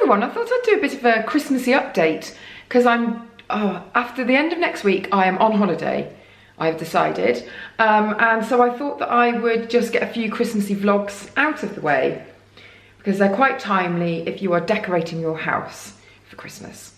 another one. I thought I'd do a bit of a Christmassy update because after the end of next week, I am on holiday, I've decided. And so I thought that I would just get a few Christmassy vlogs out of the way because they're quite timely if you are decorating your house for Christmas.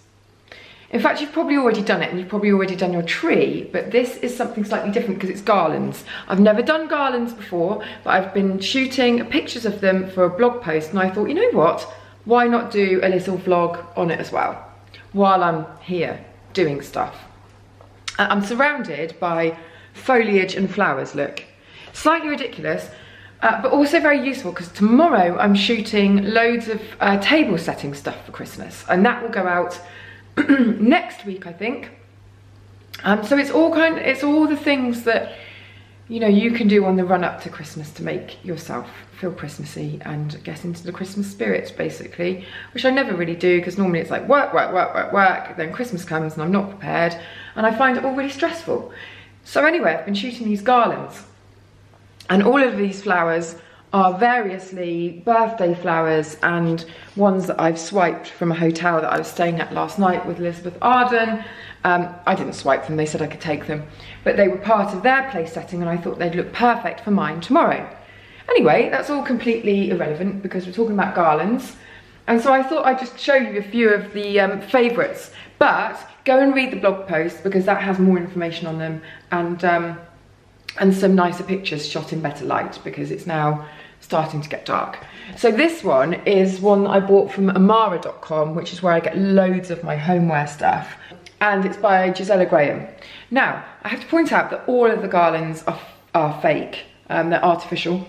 In fact, you've probably already done it and you've probably already done your tree, but this is something slightly different because it's garlands. I've never done garlands before, but I've been shooting pictures of them for a blog post and I thought, you know what? Why not do a little vlog on it as well while I'm here doing stuff? I'm surrounded by foliage and flowers, look. Slightly ridiculous, but also very useful because tomorrow I'm shooting loads of table setting stuff for Christmas and that will go out next week, I think. So it's all the things that you can do on the run up to Christmas to make yourself feel Christmassy and get into the Christmas spirit, basically, which I never really do because normally it's like work, then Christmas comes and I'm not prepared and I find it all really stressful. So anyway, I've been shooting these garlands and all of these flowers are variously birthday flowers and ones that I've swiped from a hotel that I was staying at last night with Elizabeth Arden. I didn't swipe them, they said I could take them, but they were part of their place setting and I thought they'd look perfect for mine tomorrow. Anyway, that's all completely irrelevant because we're talking about garlands. And so I thought I'd just show you a few of the favourites, but go and read the blog post because that has more information on them and some nicer pictures shot in better light because it's now starting to get dark. So this one is one I bought from amara.com, which is where I get loads of my homeware stuff. And it's by Gisela Graham. Now, I have to point out that all of the garlands are fake. They're artificial.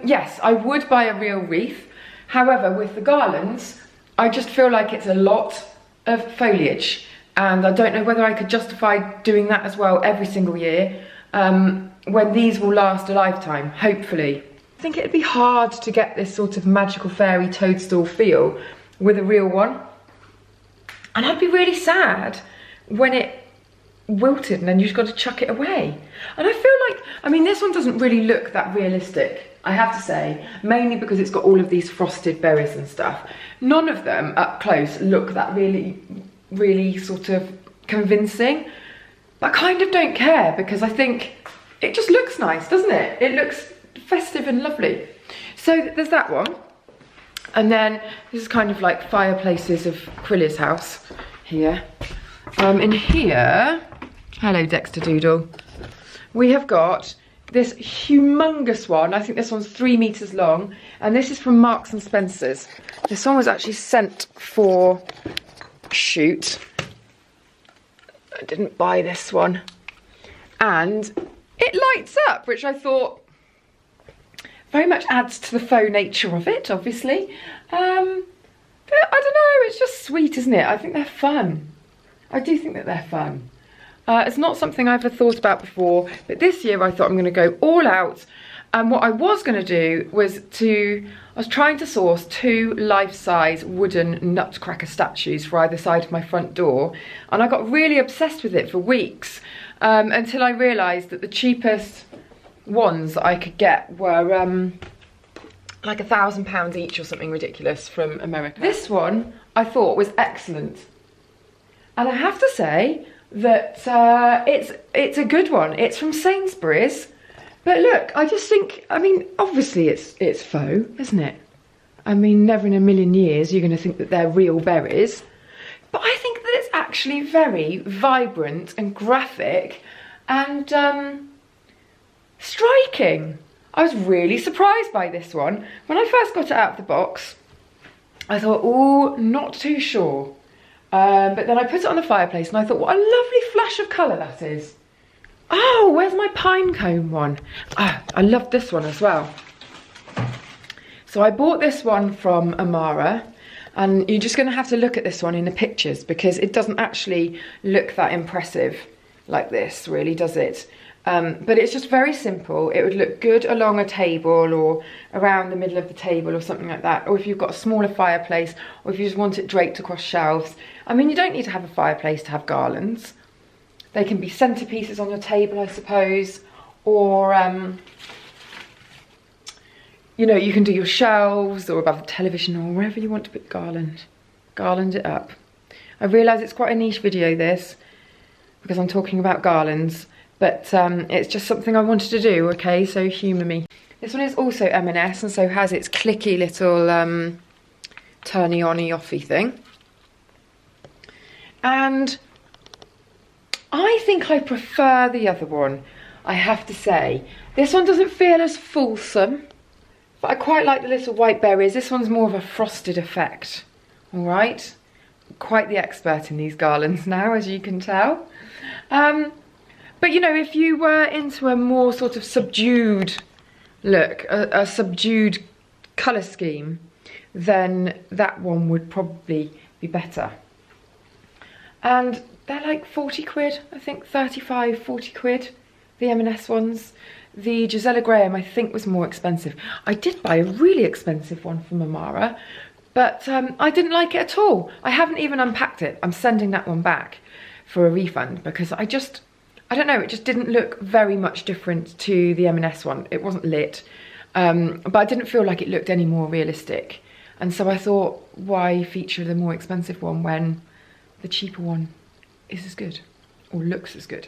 Yes, I would buy a real wreath. However, with the garlands, I just feel like it's a lot of foliage. And I don't know whether I could justify doing that as well every single year. When these will last a lifetime, hopefully. I think it'd be hard to get this sort of magical fairy toadstool feel with a real one. And I'd be really sad when it wilted and then you've just got to chuck it away. And I feel like, I mean, this one doesn't really look that realistic, I have to say, mainly because it's got all of these frosted berries and stuff. None of them up close look that really sort of convincing. But I kind of don't care because I think it just looks nice, doesn't it? It looks festive and lovely. So there's that one. And then this is kind of like fireplaces of Crilly's house here. In here, hello Dexter Doodle, we have got this humongous one. I think this one's 3 meters long. And this is from Marks and Spencer's. This one was actually sent for a shoot. I didn't buy this one. And it lights up, which I thought very much adds to the faux nature of it, obviously. But I don't know, it's just sweet, isn't it? I think they're fun. I do think that they're fun. It's not something I've ever thought about before, but this year I thought I'm going to go all out. And what I was going to do was I was trying to source 2 life-size wooden nutcracker statues for either side of my front door. And I got really obsessed with it for weeks until I realised that the cheapest ones that I could get were like £1,000 each or something ridiculous from America. This one I thought was excellent. And I have to say that it's a good one. It's from Sainsbury's. But look, I just think, I mean, obviously it's faux, isn't it? I mean, never in a million years you're going to think that they're real berries. But I think that it's actually very vibrant and graphic and striking. I was really surprised by this one. When I first got it out of the box, I thought, oh, not too sure. But then I put it on the fireplace and I thought, what a lovely flash of colour that is. Oh, where's my pine cone one? Ah, I love this one as well. So I bought this one from Amara, and you're just going to have to look at this one in the pictures because it doesn't actually look that impressive like this, really, does it? But it's just very simple. It would look good along a table or around the middle of the table or something like that. Or if you've got a smaller fireplace, or if you just want it draped across shelves. I mean, you don't need to have a fireplace to have garlands. They can be centerpieces on your table, I suppose. Or, you know, you can do your shelves or above the television or wherever you want to put the garland. garland it up. I realise it's quite a niche video this, because I'm talking about garlands, but it's just something I wanted to do, okay, so humour me. This one is also M&S and so has its clicky little turny on-y offy thing. And I think I prefer the other one, I have to say. This one doesn't feel as fulsome, but I quite like the little white berries. This one's more of a frosted effect, all right? Quite the expert in these garlands now, as you can tell. But you know, if you were into a more sort of subdued look, a subdued colour scheme, then that one would probably be better. And they're like 40 quid, I think 35, 40 quid, the M&S ones. The Gisela Graham I think was more expensive. I did buy a really expensive one from Amara, but I didn't like it at all. I haven't even unpacked it. I'm sending that one back for a refund because I don't know, it just didn't look very much different to the M&S one. It wasn't lit, but I didn't feel like it looked any more realistic. And so I thought, why feature the more expensive one when the cheaper one is as good, or looks as good.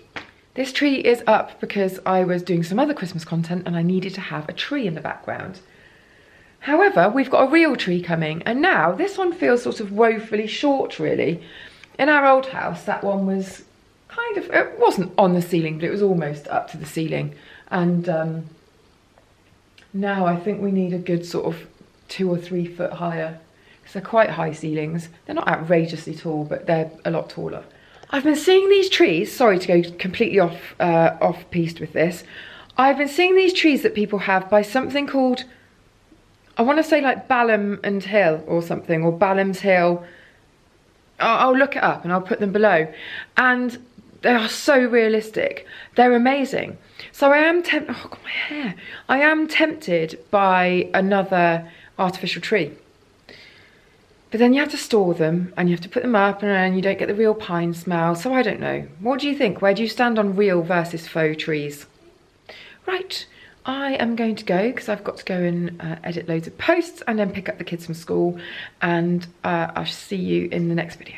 This tree is up because I was doing some other Christmas content and I needed to have a tree in the background. However, we've got a real tree coming, and now this one feels sort of woefully short, really. In our old house, that one was kind of, it wasn't on the ceiling, but it was almost up to the ceiling. And now I think we need a good sort of 2 or 3 foot higher, because they're quite high ceilings. They're not outrageously tall, but they're a lot taller. I've been seeing these trees, sorry to go completely off-piste with this. I've been seeing these trees that people have by something called, I want to say like Balham and Hill or something, or Balham's Hill. I'll look it up and I'll put them below. And they are so realistic. They're amazing. So I am tempted, oh God, my hair. I am tempted by another artificial tree. But then you have to store them and you have to put them up and you don't get the real pine smell. So I don't know. What do you think? Where do you stand on real versus faux trees? Right, I am going to go because I've got to go and edit loads of posts and then pick up the kids from school. And I'll see you in the next video.